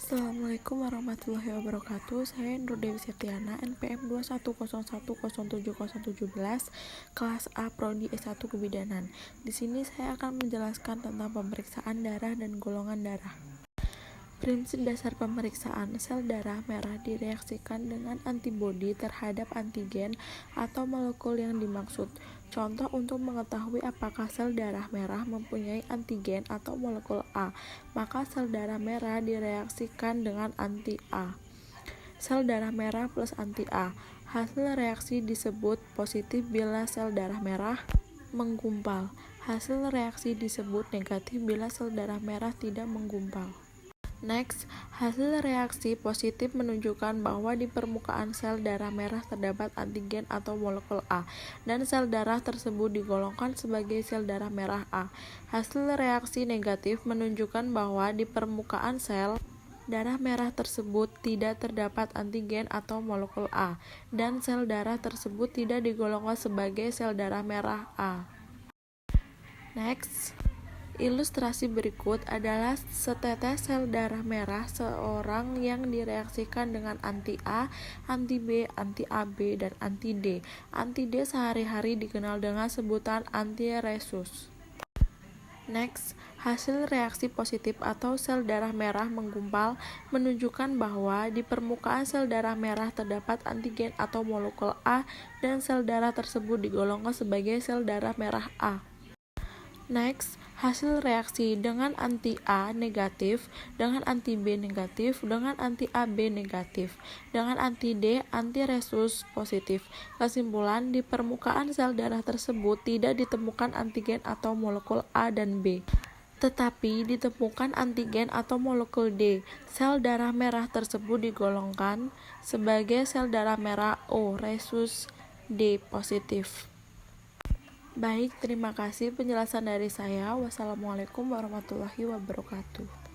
Assalamualaikum warahmatullahi wabarakatuh. Saya Nur Dewi Septiana, NPM 210107017, kelas A Prodi S1 Kebidanan. Di sini saya akan menjelaskan tentang pemeriksaan darah dan golongan darah. Prinsip dasar pemeriksaan: sel darah merah direaksikan dengan antibodi terhadap antigen atau molekul yang dimaksud. Contoh untuk mengetahui apakah sel darah merah mempunyai antigen atau molekul A, maka sel darah merah direaksikan dengan anti-A. Sel darah merah plus anti-A. Hasil reaksi disebut positif bila sel darah merah menggumpal. Hasil reaksi disebut negatif bila sel darah merah tidak menggumpal. Next, hasil reaksi positif menunjukkan bahwa di permukaan sel darah merah terdapat antigen atau molekul A, dan sel darah tersebut digolongkan sebagai sel darah merah A. Hasil reaksi negatif menunjukkan bahwa di permukaan sel darah merah tersebut tidak terdapat antigen atau molekul A, dan sel darah tersebut tidak digolongkan sebagai sel darah merah A. Next, ilustrasi berikut adalah setetes sel darah merah seorang yang direaksikan dengan anti-A, anti-B, anti-AB, dan anti-D. Anti-D sehari-hari dikenal dengan sebutan anti-resus. Next, hasil reaksi positif atau sel darah merah menggumpal menunjukkan bahwa di permukaan sel darah merah terdapat antigen atau molekul A, dan sel darah tersebut digolongkan sebagai sel darah merah A. Next, hasil reaksi dengan anti-A negatif, dengan anti-B negatif, dengan anti-AB negatif, dengan anti-D anti-resus positif. Kesimpulan, di permukaan sel darah tersebut tidak ditemukan antigen atau molekul A dan B, tetapi ditemukan antigen atau molekul D. Sel darah merah tersebut digolongkan sebagai sel darah merah O resus D positif. Baik, terima kasih penjelasan dari saya. Wassalamualaikum warahmatullahi wabarakatuh.